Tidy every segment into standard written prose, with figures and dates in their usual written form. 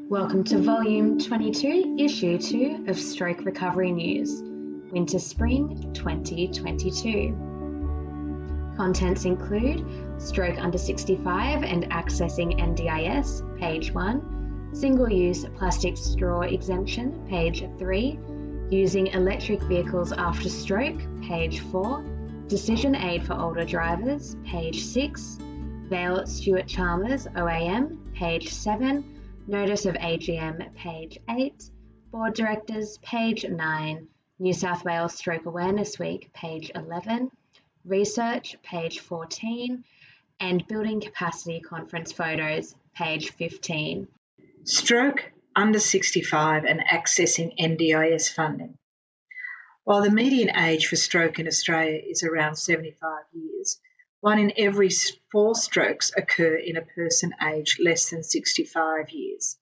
Welcome to Volume 22, Issue 2 of Stroke Recovery News, Winter-Spring 2022. Contents include Stroke under 65 and accessing NDIS, page 1, Single-use plastic straw exemption, page 3, Using electric vehicles after stroke, page 4, Decision aid for older drivers, page 6, Vale Stewart Chalmers, OAM, page 7, Notice of AGM, page 8, Board Directors, page 9, New South Wales Stroke Awareness Week, page 11, Research, page 14, and Building Capacity Conference Photos, page 15. Stroke under 65 and accessing NDIS funding. While the median age for stroke in Australia is around 75 years, 1 in every 4 strokes occur in a person aged less than 65 years.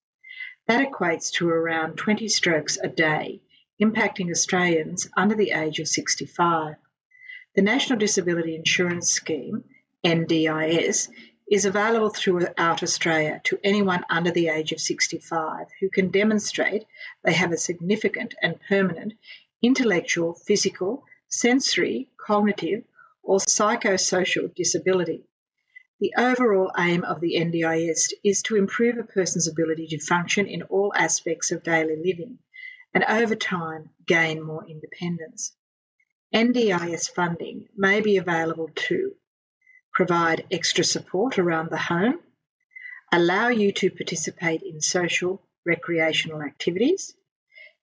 That equates to around 20 strokes a day, impacting Australians under the age of 65. The National Disability Insurance Scheme, NDIS, is available throughout Australia to anyone under the age of 65 who can demonstrate they have a significant and permanent intellectual, physical, sensory, cognitive, or psychosocial disability. The overall aim of the NDIS is to improve a person's ability to function in all aspects of daily living and over time gain more independence. NDIS funding may be available to provide extra support around the home, allow you to participate in social, recreational activities,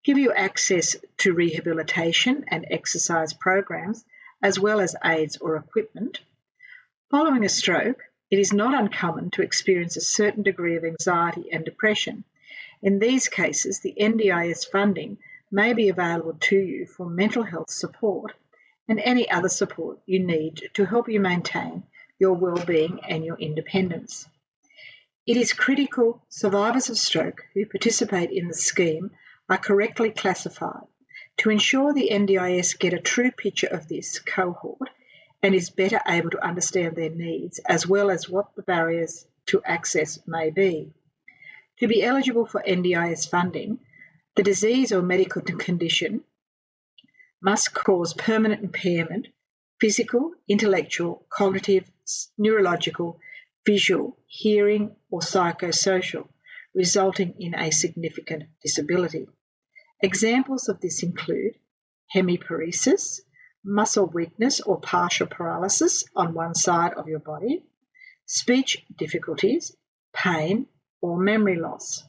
give you access to rehabilitation and exercise programs, as well as aids or equipment. Following a stroke, it is not uncommon to experience a certain degree of anxiety and depression. In these cases, the NDIS funding may be available to you for mental health support and any other support you need to help you maintain your well-being and your independence. It is critical survivors of stroke who participate in the scheme are correctly classified to ensure the NDIS get a true picture of this cohort and is better able to understand their needs as well as what the barriers to access may be. To be eligible for NDIS funding, the disease or medical condition must cause permanent impairment, physical, intellectual, cognitive, neurological, visual, hearing, or psychosocial, resulting in a significant disability. Examples of this include hemiparesis, muscle weakness or partial paralysis on one side of your body, speech difficulties, pain, or memory loss.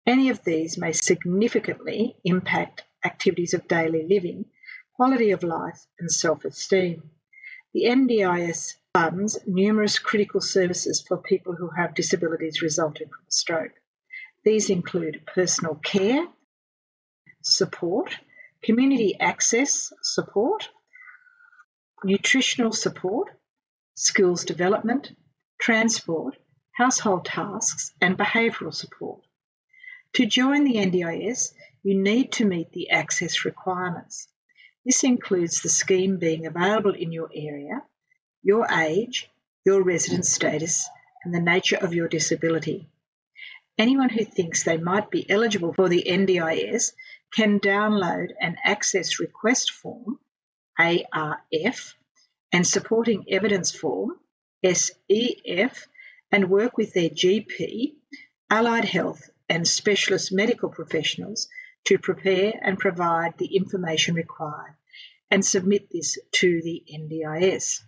Any of these may significantly impact activities of daily living, quality of life, and self-esteem. The NDIS funds numerous critical services for people who have disabilities resulting from a stroke. These include personal care, support, community access support, nutritional support, skills development, transport, household tasks, and behavioural support. To join the NDIS, you need to meet the access requirements. This includes the scheme being available in your area, your age, your residence status, and the nature of your disability. Anyone who thinks they might be eligible for the NDIS can download an Access Request Form, ARF, and Supporting Evidence Form, SEF, and work with their GP, allied health, and specialist medical professionals to prepare and provide the information required and submit this to the NDIS.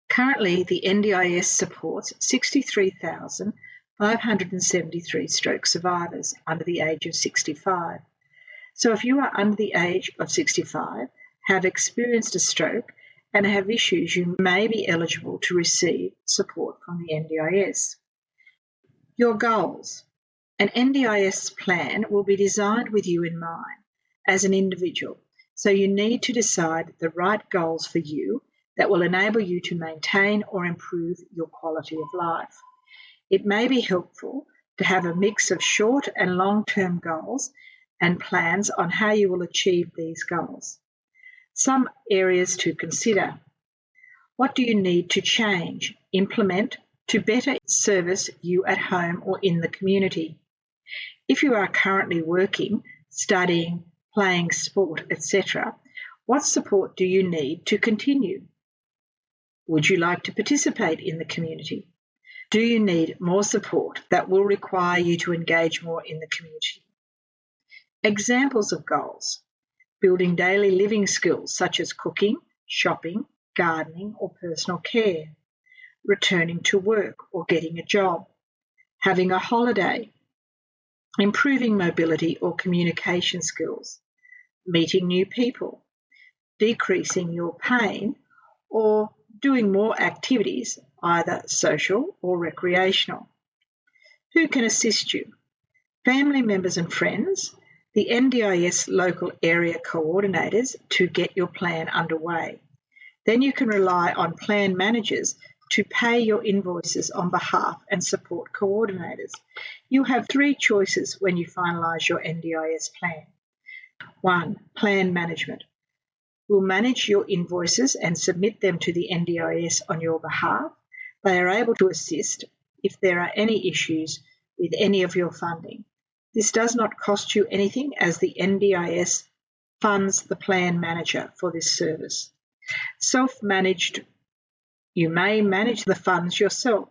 Currently, the NDIS supports 63,573 stroke survivors under the age of 65. So if you are under the age of 65, have experienced a stroke, and have issues, you may be eligible to receive support from the NDIS. Your goals. An NDIS plan will be designed with you in mind as an individual, so you need to decide the right goals for you that will enable you to maintain or improve your quality of life. It may be helpful to have a mix of short and long-term goals and plans on how you will achieve these goals. Some areas to consider. What do you need to change, implement, to better service you at home or in the community. If you are currently working, studying, playing sport, etc., what support do you need to continue? Would you like to participate in the community? Do you need more support that will require you to engage more in the community? Examples of goals: building daily living skills such as cooking, shopping, gardening, or personal care, returning to work or getting a job, having a holiday, improving mobility or communication skills, meeting new people, decreasing your pain, or doing more activities, either social or recreational. Who can assist you? Family members and friends, the NDIS local area coordinators to get your plan underway. Then you can rely on plan managers to pay your invoices on behalf and support coordinators. You have 3 choices when you finalise your NDIS plan. 1. Plan management will manage your invoices and submit them to the NDIS on your behalf. They are able to assist if there are any issues with any of your funding. This does not cost you anything as the NDIS funds the plan manager for this service. Self-managed, you may manage the funds yourself.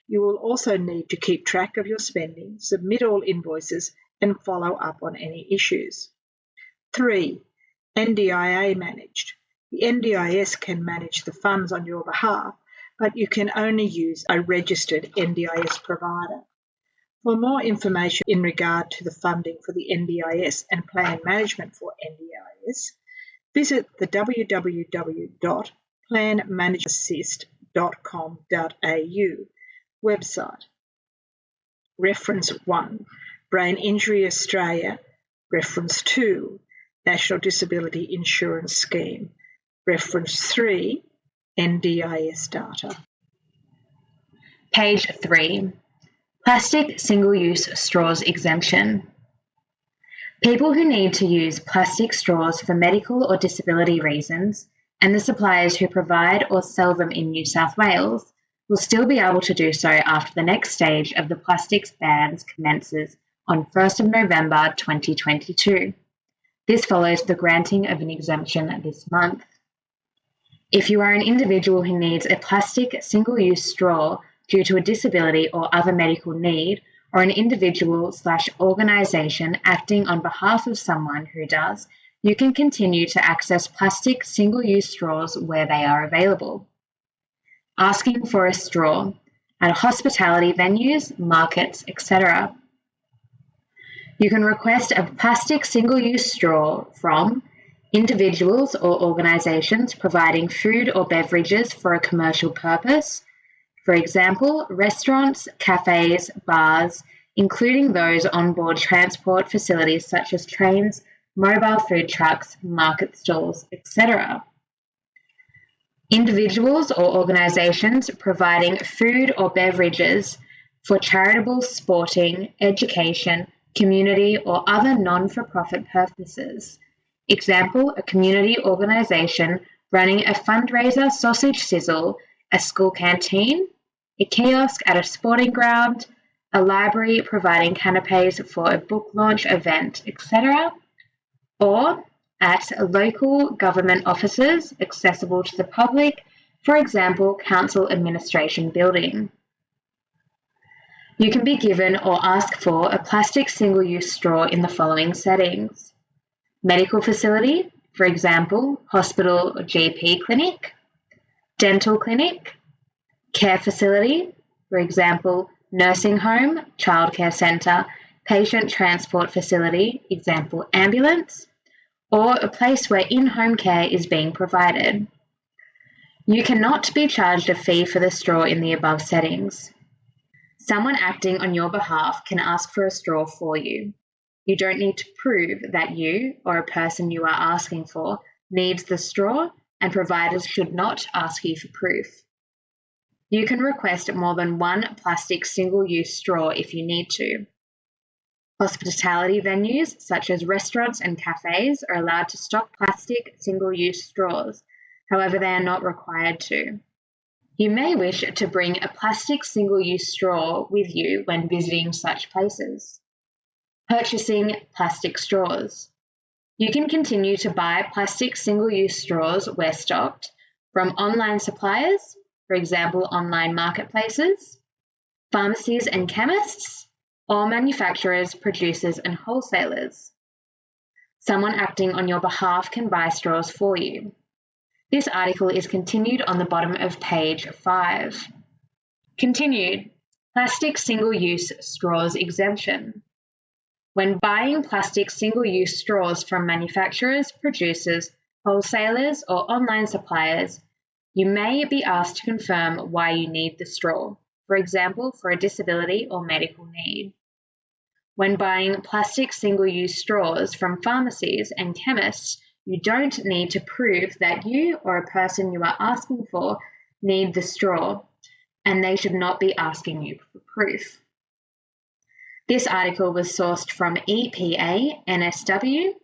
You will also need to keep track of your spending, submit all invoices, and follow up on any issues. 3. NDIA managed. The NDIS can manage the funds on your behalf, but you can only use a registered NDIS provider. For more information in regard to the funding for the NDIS and plan management for NDIS, visit the www.planmanageassist.com.au website. Reference 1, Brain Injury Australia. Reference 2, National Disability Insurance Scheme. Reference 3, NDIS data. Page 3. Plastic single-use straws exemption. People who need to use plastic straws for medical or disability reasons, and the suppliers who provide or sell them in New South Wales, will still be able to do so after the next stage of the plastics bans commences on 1st of November 2022. This follows the granting of an exemption this month. If you are an individual who needs a plastic single-use straw due to a disability or other medical need, or an individual/organisation acting on behalf of someone who does, you can continue to access plastic single-use straws where they are available. Asking for a straw at hospitality venues, markets, etc. You can request a plastic single-use straw from individuals or organisations providing food or beverages for a commercial purpose. For example, restaurants, cafes, bars, including those on board transport facilities such as trains, mobile food trucks, market stalls, etc. Individuals or organisations providing food or beverages for charitable, sporting, education, community or other non-for-profit purposes. Example, a community organisation running a fundraiser sausage sizzle, a school canteen, a kiosk at a sporting ground, a library providing canapes for a book launch event, etc., or at local government offices accessible to the public, for example, council administration building. You can be given or ask for a plastic single-use straw in the following settings: medical facility, for example, hospital or GP clinic, dental clinic, care facility, for example, nursing home, childcare centre, patient transport facility, example, ambulance, or a place where in-home care is being provided. You cannot be charged a fee for the straw in the above settings. Someone acting on your behalf can ask for a straw for you. You don't need to prove that you, or a person you are asking for, needs the straw, and providers should not ask you for proof. You can request more than one plastic single-use straw if you need to. Hospitality venues, such as restaurants and cafes, are allowed to stock plastic single-use straws. However, they are not required to. You may wish to bring a plastic single-use straw with you when visiting such places. Purchasing plastic straws. You can continue to buy plastic single-use straws where stocked from online suppliers, for example, online marketplaces, pharmacies and chemists, or manufacturers, producers, and wholesalers. Someone acting on your behalf can buy straws for you. This article is continued on the bottom of page 5. Continued. Plastic single-use straws exemption. When buying plastic single-use straws from manufacturers, producers, wholesalers, or online suppliers, you may be asked to confirm why you need the straw, for example, for a disability or medical need. When buying plastic single-use straws from pharmacies and chemists, you don't need to prove that you or a person you are asking for need the straw, and they should not be asking you for proof. This article was sourced from EPA NSW,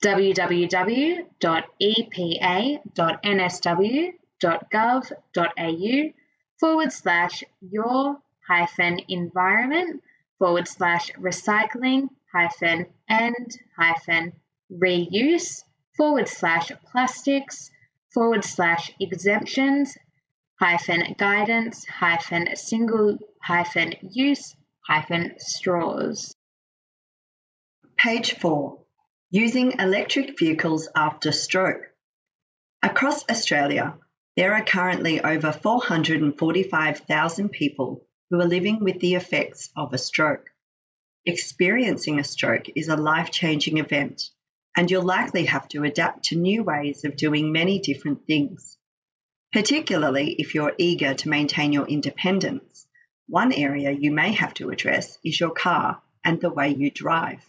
www.epa.nsw.gov.au/recycling-plastics/single-use-straws. Page 4. Using electric vehicles after stroke. Across Australia, there are currently over 445,000 people who are living with the effects of a stroke. Experiencing a stroke is a life-changing event, and you'll likely have to adapt to new ways of doing many different things. Particularly if you're eager to maintain your independence, one area you may have to address is your car and the way you drive.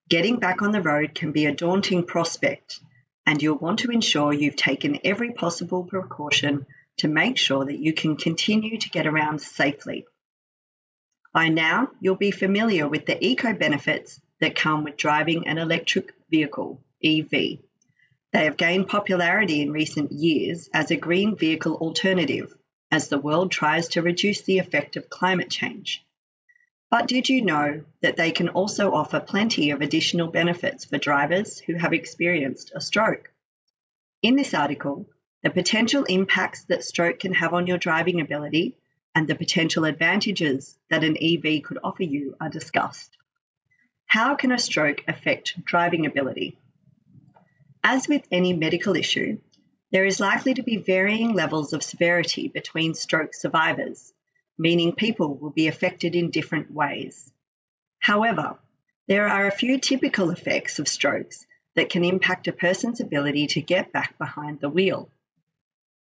Getting back on the road can be a daunting prospect, and you'll want to ensure you've taken every possible precaution to make sure that you can continue to get around safely. By now, you'll be familiar with the eco-benefits that come with driving an electric vehicle, EV. They have gained popularity in recent years as a green vehicle alternative as the world tries to reduce the effect of climate change. But did you know that they can also offer plenty of additional benefits for drivers who have experienced a stroke? In this article, the potential impacts that stroke can have on your driving ability and the potential advantages that an EV could offer you are discussed. How can a stroke affect driving ability? As with any medical issue, there is likely to be varying levels of severity between stroke survivors, meaning people will be affected in different ways. However, there are a few typical effects of strokes that can impact a person's ability to get back behind the wheel.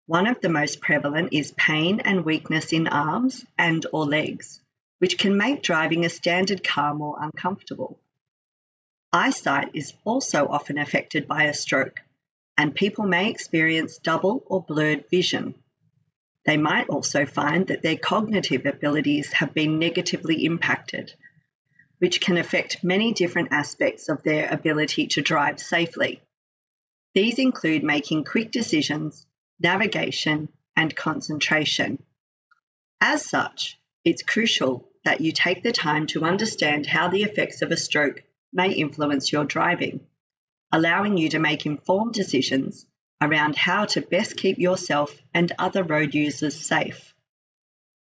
One of the most prevalent is pain and weakness in arms and/or legs, which can make driving a standard car more uncomfortable. Eyesight is also often affected by a stroke, and people may experience double or blurred vision. They might also find that their cognitive abilities have been negatively impacted, which can affect many different aspects of their ability to drive safely. These include making quick decisions, navigation, and concentration. As such, it's crucial that you take the time to understand how the effects of a stroke may influence your driving, allowing you to make informed decisions around how to best keep yourself and other road users safe.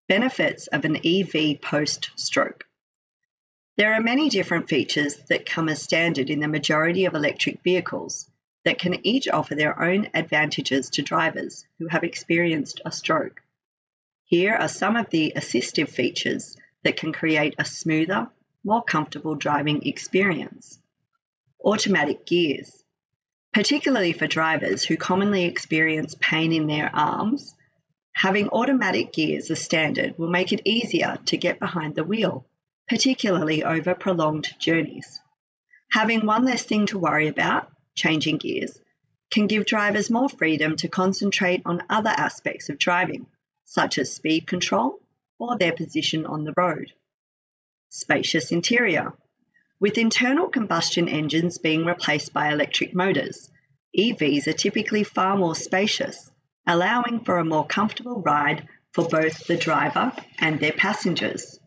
Benefits of an EV post-stroke. There are many different features that come as standard in the majority of electric vehicles that can each offer their own advantages to drivers who have experienced a stroke. Here are some of the assistive features that can create a smoother, more comfortable driving experience. Automatic gears. Particularly for drivers who commonly experience pain in their arms, having automatic gears as standard will make it easier to get behind the wheel, particularly over prolonged journeys. Having one less thing to worry about, changing gears, can give drivers more freedom to concentrate on other aspects of driving, such as speed control or their position on the road. Spacious interior. With internal combustion engines being replaced by electric motors, EVs are typically far more spacious allowing for a more comfortable ride for both the driver and their passengers.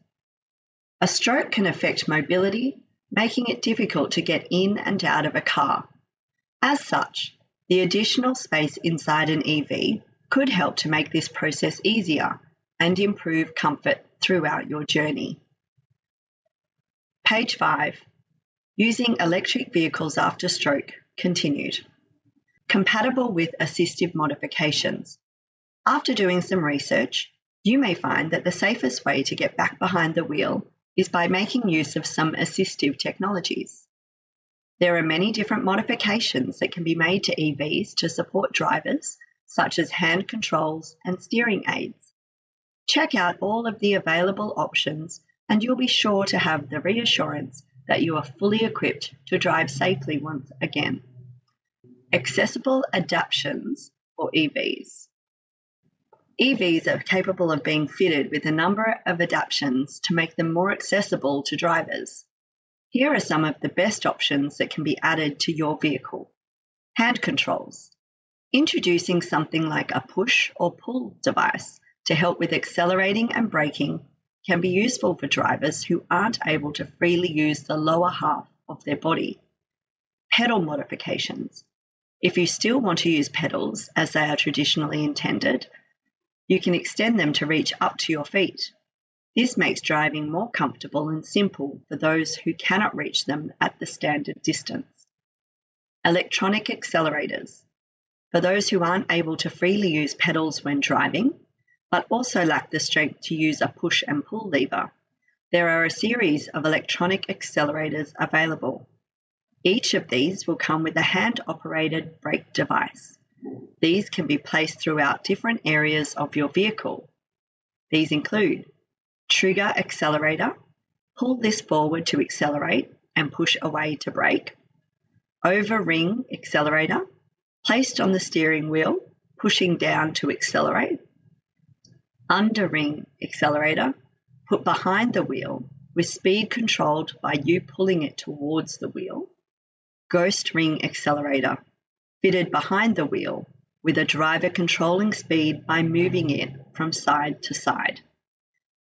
A stroke can affect mobility, making it difficult to get in and out of a car. As such, the additional space inside an EV could help to make this process easier and improve comfort throughout your journey. Page 5. Using electric vehicles after stroke, continued. Compatible with assistive modifications. After doing some research, you may find that the safest way to get back behind the wheel is by making use of some assistive technologies. There are many different modifications that can be made to EVs to support drivers, such as hand controls and steering aids. Check out all of the available options and you'll be sure to have the reassurance that you are fully equipped to drive safely once again. Accessible adaptations for EVs. EVs are capable of being fitted with a number of adaptations to make them more accessible to drivers. Here are some of the best options that can be added to your vehicle. Hand controls. Introducing something like a push or pull device to help with accelerating and braking can be useful for drivers who aren't able to freely use the lower half of their body. Pedal modifications. If you still want to use pedals as they are traditionally intended, you can extend them to reach up to your feet. This makes driving more comfortable and simple for those who cannot reach them at the standard distance. Electronic accelerators. For those who aren't able to freely use pedals when driving, but also lack the strength to use a push and pull lever, there are a series of electronic accelerators available. Each of these will come with a hand-operated brake device. These can be placed throughout different areas of your vehicle. These include trigger accelerator, pull this forward to accelerate and push away to brake. Over-ring accelerator, placed on the steering wheel, pushing down to accelerate. Under-ring accelerator, put behind the wheel with speed controlled by you pulling it towards the wheel. Ghost ring accelerator, fitted behind the wheel with a driver controlling speed by moving it from side to side.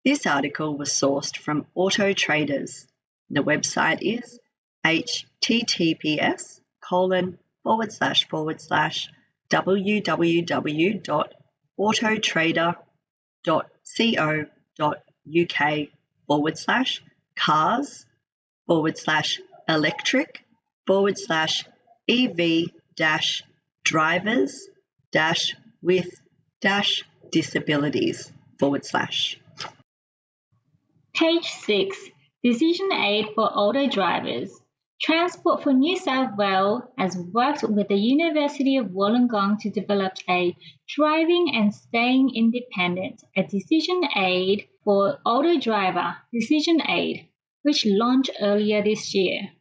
This article was sourced from Auto Traders. The website is https://www.autotrader.co.uk/EV-drivers-with-disabilities/. Page 6. Decision Aid for Older Drivers. Transport for New South Wales has worked with the University of Wollongong to develop a Driving and Staying Independent, a decision aid for older driver, Decision Aid, which launched earlier this year.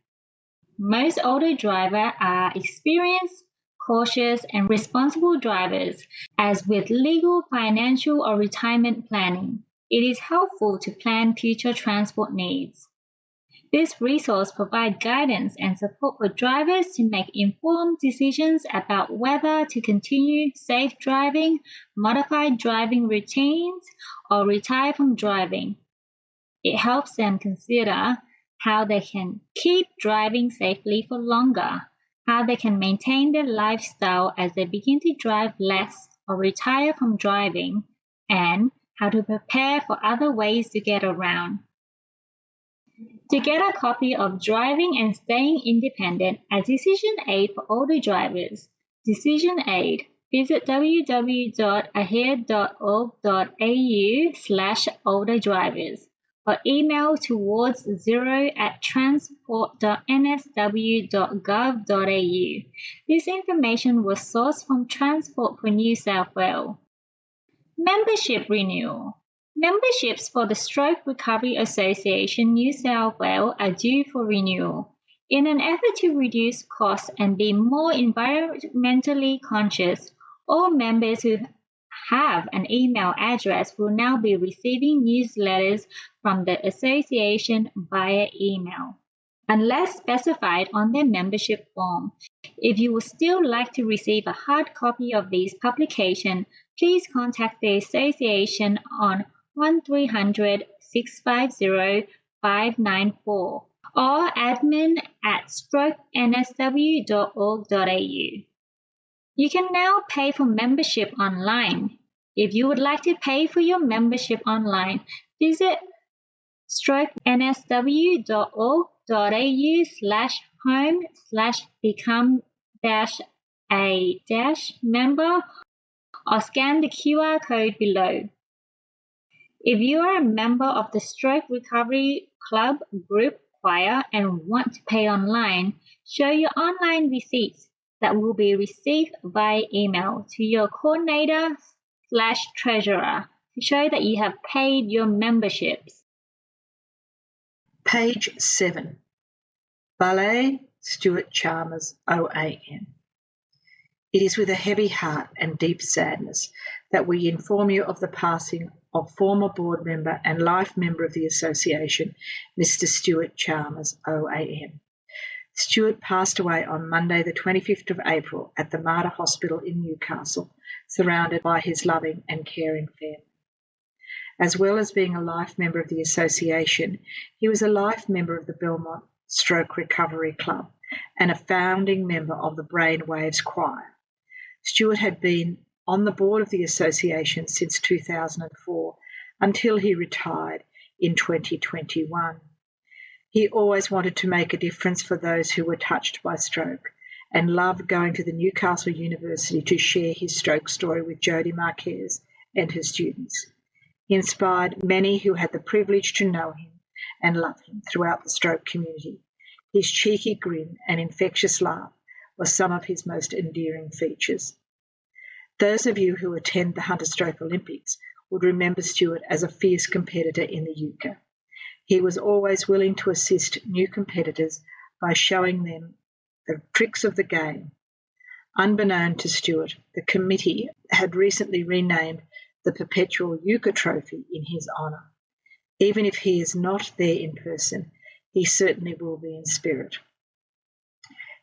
Most older drivers are experienced, cautious, and responsible drivers, as with legal, financial, or retirement planning. It is helpful to plan future transport needs. This resource provides guidance and support for drivers to make informed decisions about whether to continue safe driving, modify driving routines, or retire from driving. It helps them consider how they can keep driving safely for longer, how they can maintain their lifestyle as they begin to drive less or retire from driving, and how to prepare for other ways to get around. To get a copy of Driving and Staying Independent, a decision aid for older drivers, Decision Aid, visit www.ahead.org.au/olderdrivers or email towards 0@transport.nsw.gov.au. This information was sourced from Transport for New South Wales. Membership renewal. Memberships for the Stroke Recovery Association New South Wales are due for renewal. In an effort to reduce costs and be more environmentally conscious, all members who have an email address will now be receiving newsletters from the association via email. unless specified on their membership form. If you would still like to receive a hard copy of these publications, please contact the Association on 1300-650-594 or admin@strokensw.org.au. You can now pay for membership online. If you would like to pay for your membership online, visit strokensw.org.au/home/become-a-member or scan the QR code below. If you are a member of the Stroke Recovery Club group choir and want to pay online, show your online receipts that will be received by email to your coordinator/treasurer to show that you have paid your memberships. Page 7. Ballet Stuart Chalmers, OAM. It is with a heavy heart and deep sadness that we inform you of the passing of former board member and life member of the association, Mr. Stuart Chalmers, OAM. Stuart passed away on Monday the 25th of April at the Mater Hospital in Newcastle, surrounded by his loving and caring family. As well as being a life member of the association, he was a life member of the Belmont Stroke Recovery Club and a founding member of the Brainwaves Choir. Stuart had been on the board of the association since 2004 until he retired in 2021. He always wanted to make a difference for those who were touched by stroke and loved going to the Newcastle University to share his stroke story with Jodie Marquez and her students. He inspired many who had the privilege to know him and love him throughout the stroke community. His cheeky grin and infectious laugh were some of his most endearing features. Those of you who attend the Hunter Stroke Olympics would remember Stuart as a fierce competitor in the Euchre. He was always willing to assist new competitors by showing them the tricks of the game. Unbeknown to Stuart, the committee had recently renamed the perpetual Euchre Trophy in his honour. Even if he is not there in person, he certainly will be in spirit.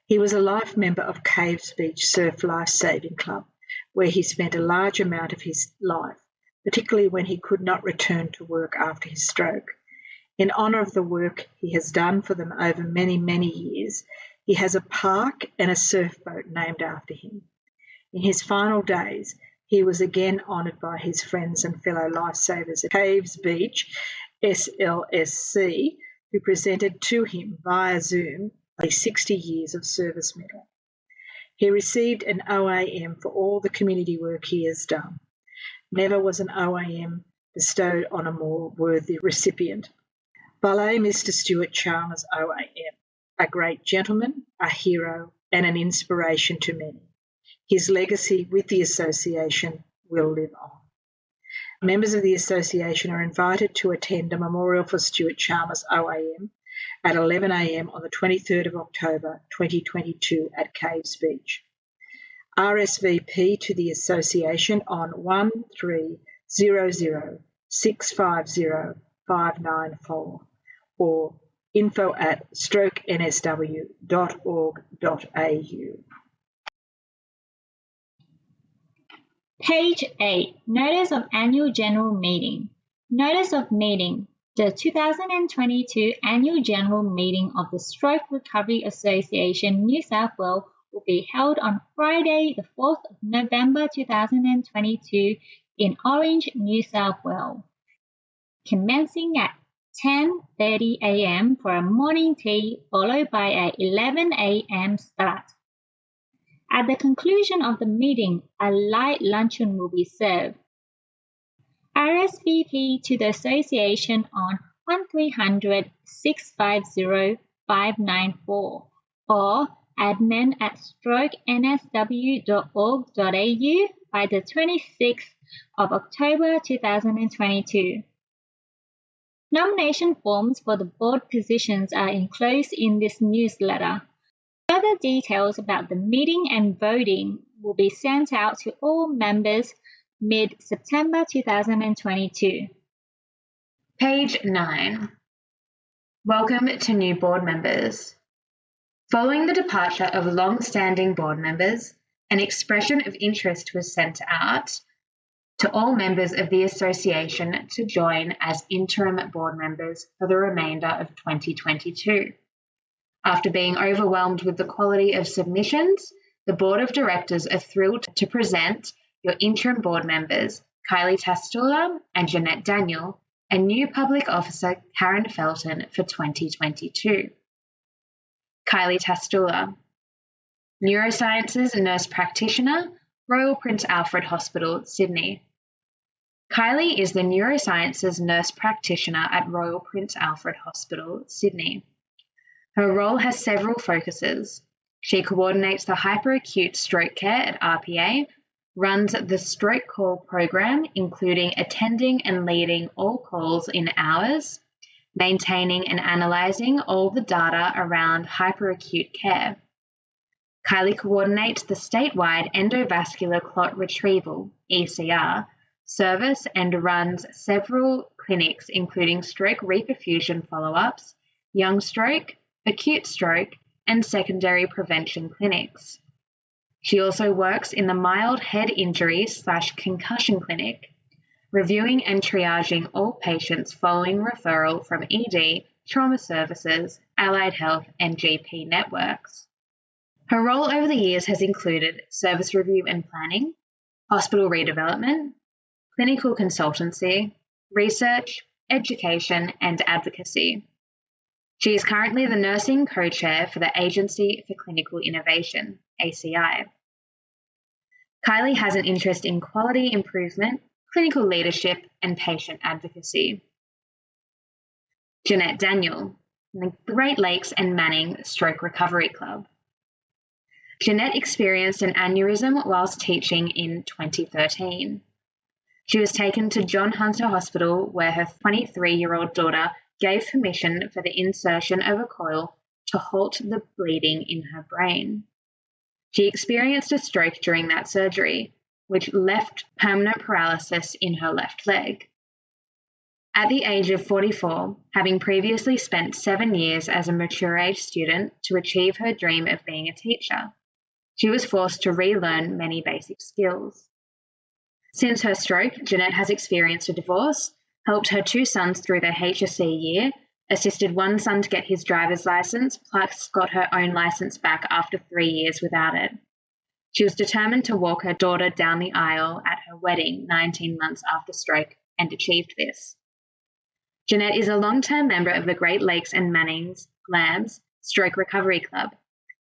He was a life member of Caves Beach Surf Life Saving Club, where he spent a large amount of his life, particularly when he could not return to work after his stroke. In honour of the work he has done for them over many, many years, he has a park and a surf boat named after him. In his final days, he was again honoured by his friends and fellow lifesavers at Caves Beach SLSC, who presented to him via Zoom a 60 years of service medal. He received an OAM for all the community work he has done. Never was an OAM bestowed on a more worthy recipient. Ballet Mr. Stuart Chalmers OAM, a great gentleman, a hero, and an inspiration to many. His legacy with the association will live on. Members of the association are invited to attend a memorial for Stuart Chalmers OAM at 11 a.m. on the 23rd of October 2022 at Caves Beach. RSVP to the association on 1300-650-594 or info@strokensw.org.au. Page 8. Notice of Annual General Meeting. Notice of Meeting. The 2022 Annual General Meeting of the Stroke Recovery Association New South Wales will be held on Friday, the 4th of November 2022 in Orange, New South Wales, commencing at 10:30 a.m. for a morning tea followed by a 11 a.m. start. At the conclusion of the meeting, a light luncheon will be served. RSVP to the association on 1300-650-594 or admin@strokensw.org.au by the 26th of October 2022. Nomination forms for the board positions are enclosed in this newsletter. Further details about the meeting and voting will be sent out to all members mid-September 2022. Page 9. Welcome to new board members. Following the departure of long-standing board members, an expression of interest was sent out to all members of the association to join as interim board members for the remainder of 2022. After being overwhelmed with the quality of submissions, the Board of Directors are thrilled to present your interim board members, Kylie Tastula and Jeanette Daniel, and new public officer Karen Felton for 2022. Kylie Tastula, Neurosciences Nurse Practitioner, Royal Prince Alfred Hospital, Sydney. Kylie is the Neurosciences Nurse Practitioner at Royal Prince Alfred Hospital, Sydney. Her role has several focuses. She coordinates the hyperacute stroke care at RPA, runs the stroke call program, including attending and leading all calls in hours, maintaining and analysing all the data around hyperacute care. Kylie coordinates the statewide endovascular clot retrieval, ECR, service and runs several clinics including stroke reperfusion follow-ups, young stroke, acute stroke, and secondary prevention clinics. She also works in the mild head injury/concussion clinic, reviewing and triaging all patients following referral from ED, trauma services, allied health, and GP networks. Her role over the years has included service review and planning, hospital redevelopment, clinical consultancy, research, education, and advocacy. She is currently the nursing co-chair for the Agency for Clinical Innovation, ACI. Kylie has an interest in quality improvement, clinical leadership, and patient advocacy. Jeanette Daniel, the Great Lakes and Manning Stroke Recovery Club. Jeanette experienced an aneurysm whilst teaching in 2013. She was taken to John Hunter Hospital where her 23-year-old daughter gave permission for the insertion of a coil to halt the bleeding in her brain. She experienced a stroke during that surgery, which left permanent paralysis in her left leg. At the age of 44, having previously spent 7 years as a mature-age student to achieve her dream of being a teacher, she was forced to relearn many basic skills. Since her stroke, Jeanette has experienced a divorce, helped her 2 sons through their HSC year, assisted one son to get his driver's license, plus got her own license back after 3 years without it. She was determined to walk her daughter down the aisle at her wedding 19 months after stroke and achieved this. Jeanette is a long-term member of the Great Lakes and Manning's GLAMS Stroke Recovery Club.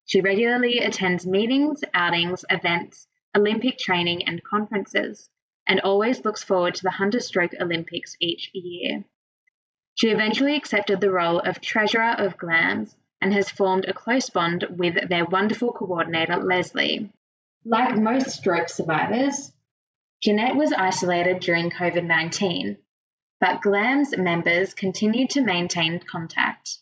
She regularly attends meetings, outings, events, Olympic training and conferences, and always looks forward to the Hunter Stroke Olympics each year. She eventually accepted the role of Treasurer of GLAMS and has formed a close bond with their wonderful coordinator, Leslie. Like most stroke survivors, Jeanette was isolated during COVID-19, but GLAMS members continued to maintain contact.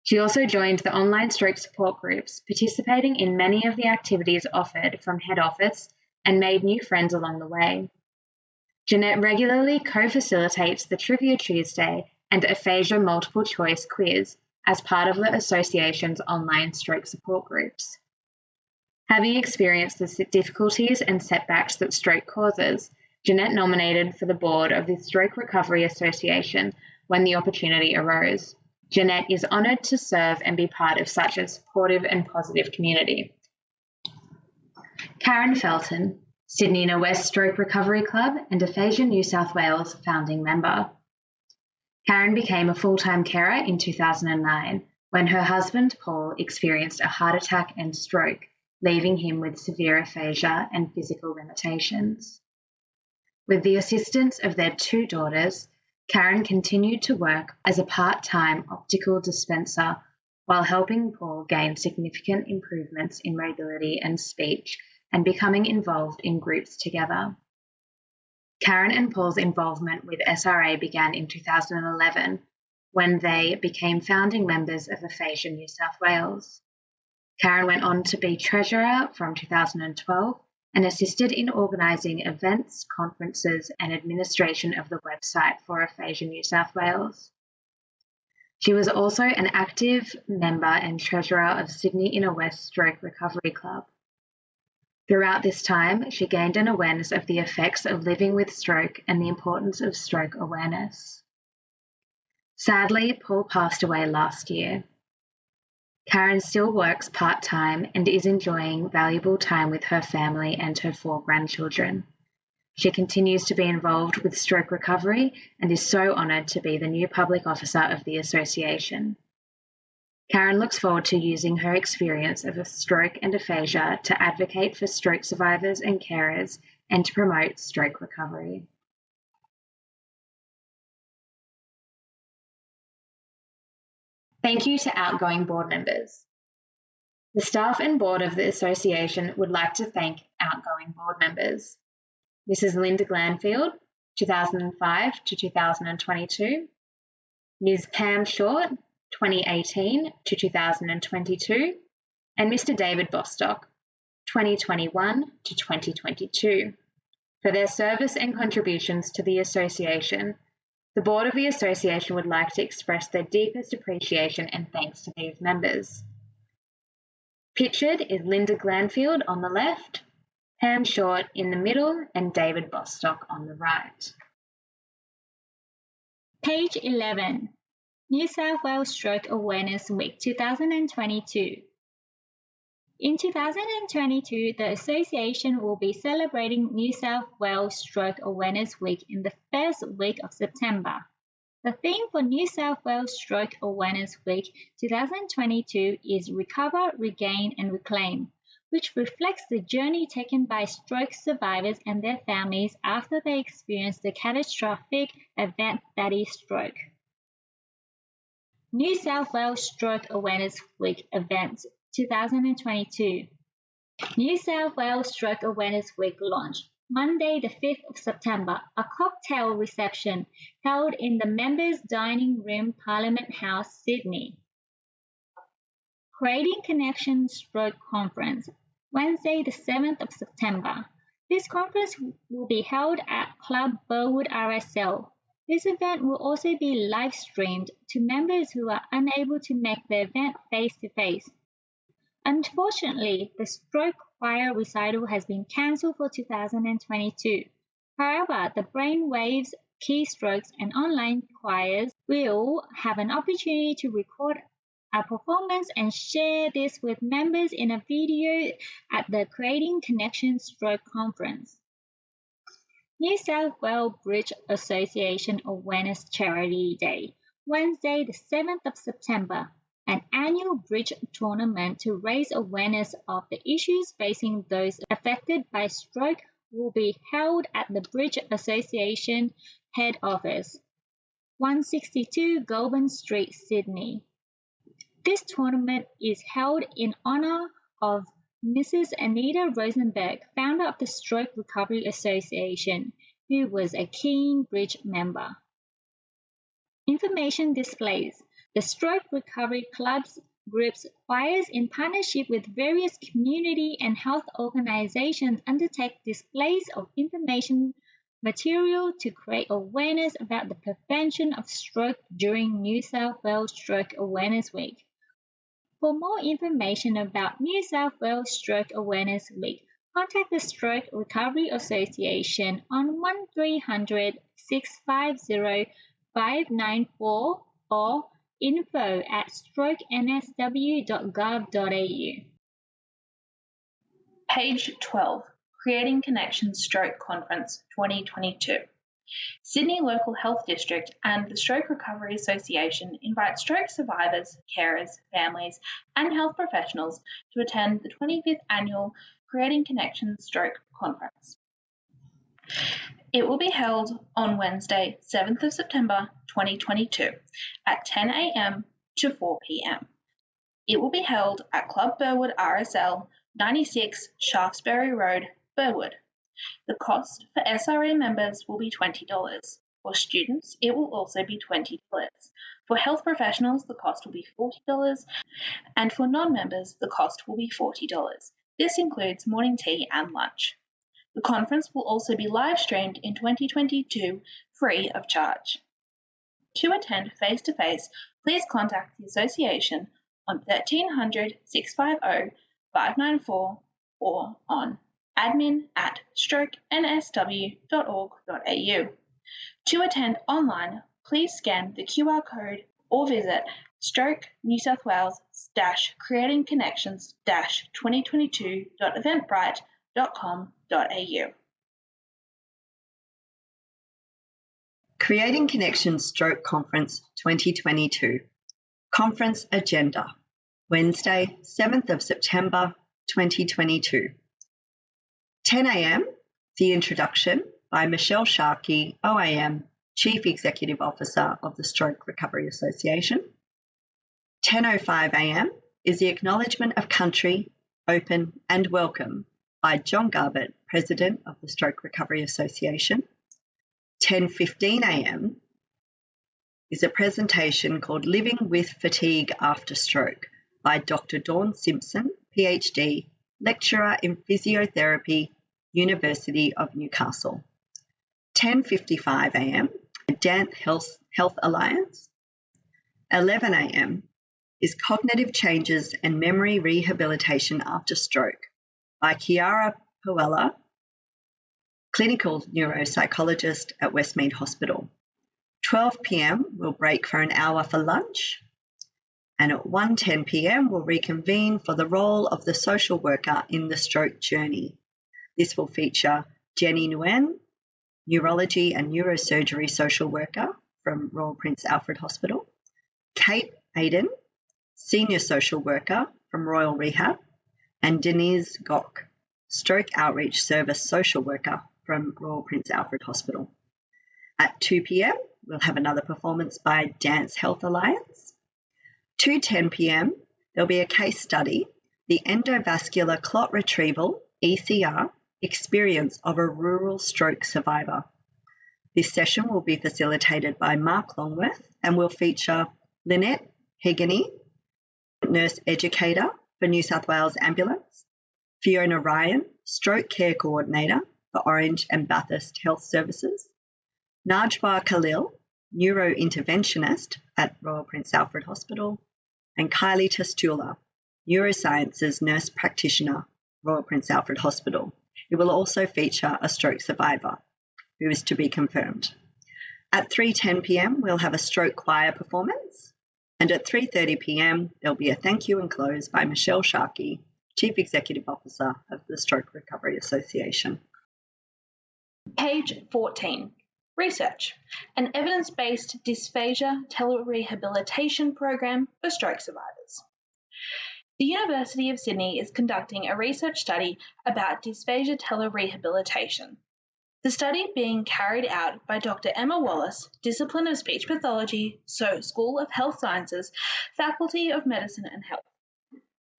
She also joined the online stroke support groups, participating in many of the activities offered from head office and made new friends along the way. Jeanette regularly co-facilitates the Trivia Tuesday and Aphasia Multiple Choice Quiz as part of the association's online stroke support groups. Having experienced the difficulties and setbacks that stroke causes, Jeanette nominated for the board of the Stroke Recovery Association when the opportunity arose. Jeanette is honoured to serve and be part of such a supportive and positive community. Karen Felton, Sydney Inner West Stroke Recovery Club and Aphasia New South Wales founding member. Karen became a full-time carer in 2009 when her husband Paul experienced a heart attack and stroke, leaving him with severe aphasia and physical limitations. With the assistance of their 2 daughters, Karen continued to work as a part-time optical dispenser while helping Paul gain significant improvements in mobility and speech and becoming involved in groups together. Karen and Paul's involvement with SRA began in 2011 when they became founding members of Aphasia New South Wales. Karen went on to be treasurer from 2012 and assisted in organising events, conferences and administration of the website for Aphasia New South Wales. She was also an active member and treasurer of Sydney Inner West Stroke Recovery Club. Throughout this time, she gained an awareness of the effects of living with stroke and the importance of stroke awareness. Sadly, Paul passed away last year. Karen still works part-time and is enjoying valuable time with her family and her 4 grandchildren. She continues to be involved with stroke recovery and is so honoured to be the new public officer of the association. Karen looks forward to using her experience of a stroke and aphasia to advocate for stroke survivors and carers and to promote stroke recovery. Thank you to outgoing board members. The staff and board of the association would like to thank outgoing board members: Mrs. Linda Glanfield, 2005 to 2022, Ms. Pam Short, 2018 to 2022, and Mr. David Bostock, 2021 to 2022. For their service and contributions to the association, the board of the association would like to express their deepest appreciation and thanks to these members. Pictured is Linda Glanfield on the left, Pam Short in the middle, and David Bostock on the right. Page 11. New South Wales Stroke Awareness Week 2022. In 2022, the association will be celebrating New South Wales Stroke Awareness Week in the first week of September. The theme for New South Wales Stroke Awareness Week 2022 is Recover, Regain and Reclaim, which reflects the journey taken by stroke survivors and their families after they experience the catastrophic event that is stroke. New South Wales Stroke Awareness Week events 2022. New South Wales Stroke Awareness Week launch Monday the 5th of September, a cocktail reception held in the Members' Dining Room, Parliament House, Sydney. Creating Connection Stroke Conference, Wednesday the 7th of September. This conference will be held at Club Burwood RSL. This event will also be live streamed to members who are unable to make the event face-to-face. Unfortunately, the stroke choir recital has been cancelled for 2022. However, the Brainwaves, Keystrokes and online choirs will have an opportunity to record a performance and share this with members in a video at the Creating Connection Stroke Conference. New South Wales Bridge Association Awareness Charity Day, Wednesday the 7th of September. An annual bridge tournament to raise awareness of the issues facing those affected by stroke will be held at the Bridge Association head office, 162 Goulburn Street, Sydney. This tournament is held in honour of Mrs. Anita Rosenberg, founder of the Stroke Recovery Association, who was a keen bridge member. Information displays. The Stroke Recovery Clubs, groups, choirs in partnership with various community and health organisations undertake displays of information material to create awareness about the prevention of stroke during New South Wales Stroke Awareness Week. For more information about New South Wales Stroke Awareness Week, contact the Stroke Recovery Association on 1300 650 594 or info@strokensw.gov.au. Page 12. Creating Connection Stroke Conference 2022. Sydney Local Health District and the Stroke Recovery Association invite stroke survivors, carers, families and health professionals to attend the 25th Annual Creating Connection Stroke Conference. It will be held on Wednesday, 7th of September 2022 at 10 a.m. to 4 p.m. It will be held at Club Burwood RSL, 96 Shaftesbury Road, Burwood. The cost for SRA members will be $20. For students, it will also be $20. For health professionals, the cost will be $40, and for non-members, the cost will be $40. This includes morning tea and lunch. The conference will also be live streamed in 2022 free of charge. To attend face-to-face, please contact the Association on 1300 650 594 or on admin@strokensw.org.au. To attend online, please scan the QR code or visit Stroke New South Wales creating connections 2022.eventbrite.com.au. Creating Connections Stroke Conference 2022. Conference Agenda. Wednesday, 7th of September 2022. 10 a.m. The introduction by Michelle Sharkey, OAM, Chief Executive Officer of the Stroke Recovery Association. 10:05 a.m. is the acknowledgement of country, open and welcome by John Garbutt, President of the Stroke Recovery Association. 10:15 a.m. is a presentation called Living with Fatigue After Stroke by Dr. Dawn Simpson, PhD, Lecturer in Physiotherapy, University of Newcastle. 10:55 a.m. Dance Health Alliance. 11 a.m. is Cognitive Changes and Memory Rehabilitation After Stroke by Chiara Puella, clinical neuropsychologist at Westmead Hospital. 12 p.m. we'll break for an hour for lunch, and at 1:10 p.m. we'll reconvene for the role of the social worker in the stroke journey. This will feature Jenny Nguyen, neurology and neurosurgery social worker from Royal Prince Alfred Hospital, Kate Aiden, senior social worker from Royal Rehab, and Denise Gok, stroke outreach service social worker from Royal Prince Alfred Hospital. At 2 p.m, we'll have another performance by Dance Health Alliance. 2:10 p.m, there'll be a case study, the endovascular clot retrieval, ECR, experience of a rural stroke survivor. This session will be facilitated by Mark Longworth and will feature Lynette Heganey, nurse educator for New South Wales Ambulance, Fiona Ryan, stroke care coordinator for Orange and Bathurst Health Services, Najwa Khalil, neurointerventionist at Royal Prince Alfred Hospital, and Kylie Testula, neurosciences nurse practitioner, Royal Prince Alfred Hospital. It will also feature a stroke survivor, who is to be confirmed. At 3:10 p.m, we'll have a stroke choir performance, and at 3:30 p.m, there'll be a thank you and close by Michelle Sharkey, Chief Executive Officer of the Stroke Recovery Association. Page 14. Research. An evidence-based dysphagia telerehabilitation program for stroke survivors. The University of Sydney is conducting a research study about dysphagia telerehabilitation. The study being carried out by Dr. Emma Wallace, Discipline of Speech Pathology, School of Health Sciences, Faculty of Medicine and Health.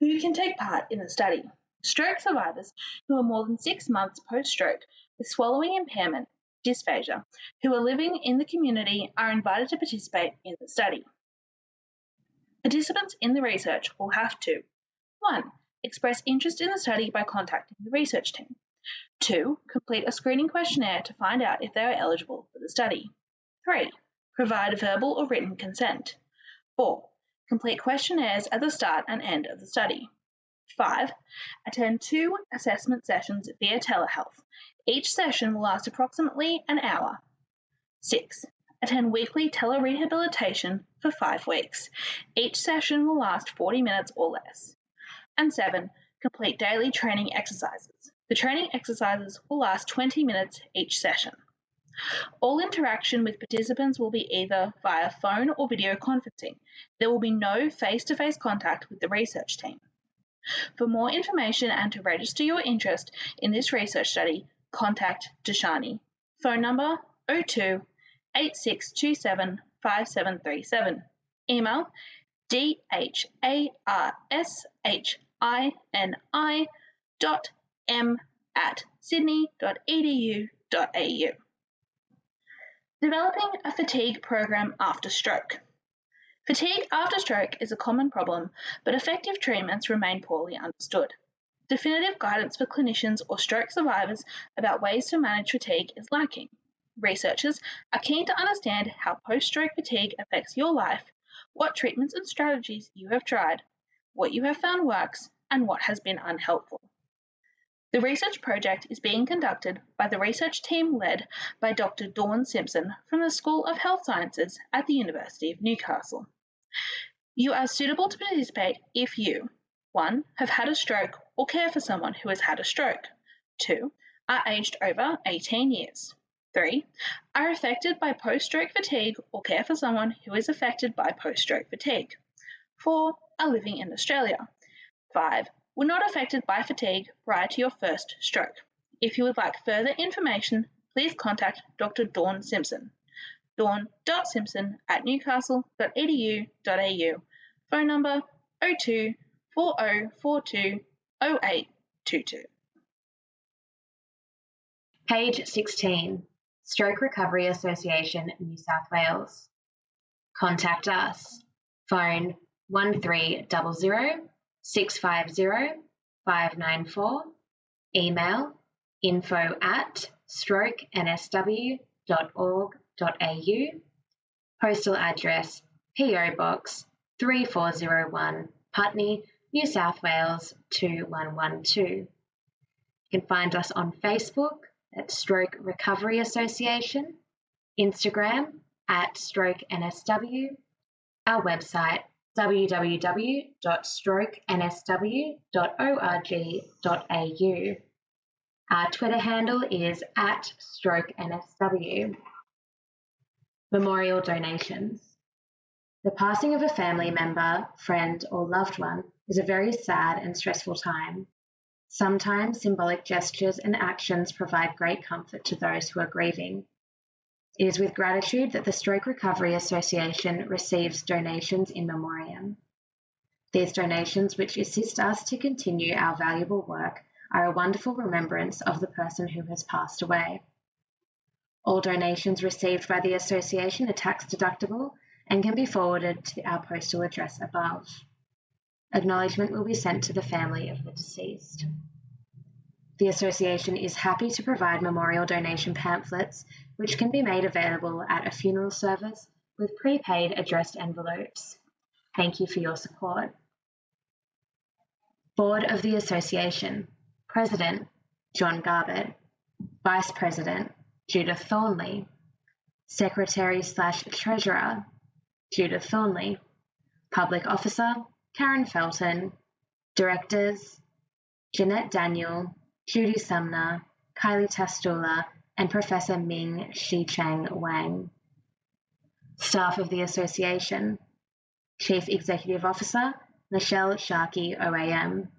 Who can take part in the study? Stroke survivors who are more than 6 months post-stroke with swallowing impairment, dysphagia, who are living in the community are invited to participate in the study. Participants in the research will have to 1. Express interest in the study by contacting the research team. 2. Complete a screening questionnaire to find out if they are eligible for the study. 3. Provide verbal or written consent. 4. Complete questionnaires at the start and end of the study. 5. Attend 2 assessment sessions via telehealth. Each session will last approximately an hour. 6. Attend weekly telerehabilitation for 5 weeks. Each session will last 40 minutes or less. And 7. Complete daily training exercises. The training exercises will last 20 minutes each session. All interaction with participants will be either via phone or video conferencing. There will be no face-to-face contact with the research team. For more information and to register your interest in this research study, contact Dashani. Phone number 02 8627 5737. Email dharshini.m@sydney.edu.au. Developing a fatigue program after stroke. Fatigue after stroke is a common problem, but effective treatments remain poorly understood. Definitive guidance for clinicians or stroke survivors about ways to manage fatigue is lacking. Researchers are keen to understand how post-stroke fatigue affects your life, what treatments and strategies you have tried, what you have found works, and what has been unhelpful. The research project is being conducted by the research team led by Dr. Dawn Simpson from the School of Health Sciences at the University of Newcastle. You are suitable to participate if you 1. Have had a stroke or care for someone who has had a stroke. 2. Are aged over 18 years. 3. Are affected by post-stroke fatigue or care for someone who is affected by post-stroke fatigue. 4. Are living in Australia. 5. Were not affected by fatigue prior to your first stroke. If you would like further information, please contact Dr. Dawn Simpson. dawn.simpson@newcastle.edu.au. Phone number 02 4042 0822. Page 16. Stroke Recovery Association, New South Wales. Contact us. Phone 1300 650 594. Email info@strokensw.org.au. Postal address PO Box 3401, Putney, New South Wales 2112. You can find us on Facebook at Stroke Recovery Association, Instagram at Stroke NSW, our website www.strokensw.org.au. Our Twitter handle is @StrokeNSW. Memorial donations. The passing of a family member, friend, or loved one is a very sad and stressful time. Sometimes symbolic gestures and actions provide great comfort to those who are grieving. It is with gratitude that the Stroke Recovery Association receives donations in Memoriam. These donations, which assist us to continue our valuable work, are a wonderful remembrance of the person who has passed away. All donations received by the Association are tax deductible and can be forwarded to our postal address above. Acknowledgement will be sent to the family of the deceased. The Association is happy to provide memorial donation pamphlets, which can be made available at a funeral service with prepaid addressed envelopes. Thank you for your support. Board of the Association. President, John Garbutt. Vice President, Judith Thornley. Secretary/Treasurer, Judith Thornley. Public Officer, Karen Felton. Directors, Jeanette Daniel, Judy Sumner, Kylie Tastula, and Professor Ming Shi Chang Wang. Staff of the Association. Chief Executive Officer, Michelle Sharkey OAM.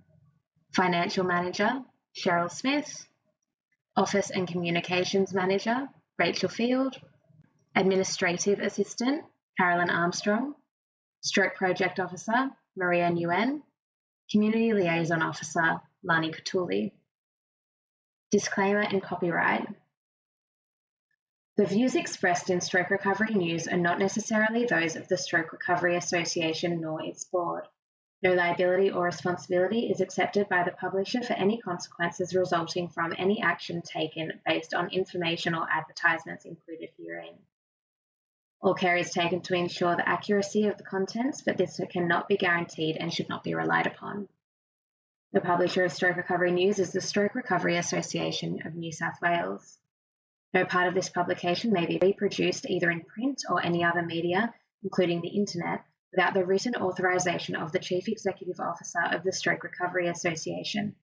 Financial Manager, Cheryl Smith. Office and Communications Manager, Rachel Field. Administrative Assistant, Carolyn Armstrong. Stroke Project Officer, Maria Nguyen. Community Liaison Officer, Lani Katuli. Disclaimer and copyright. The views expressed in Stroke Recovery News are not necessarily those of the Stroke Recovery Association nor its board. No liability or responsibility is accepted by the publisher for any consequences resulting from any action taken based on information or advertisements included herein. All care is taken to ensure the accuracy of the contents, but this cannot be guaranteed and should not be relied upon. The publisher of Stroke Recovery News is the Stroke Recovery Association of New South Wales. No part of this publication may be reproduced either in print or any other media, including the internet, without the written authorisation of the Chief Executive Officer of the Stroke Recovery Association.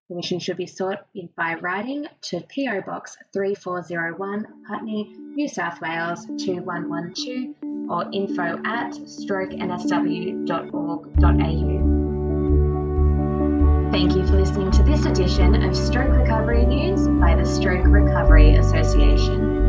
Permission should be sought by writing to PO Box 3401, Putney, New South Wales 2112 or info@strokensw.org.au. Thank you for listening to this edition of Stroke Recovery News by the Stroke Recovery Association.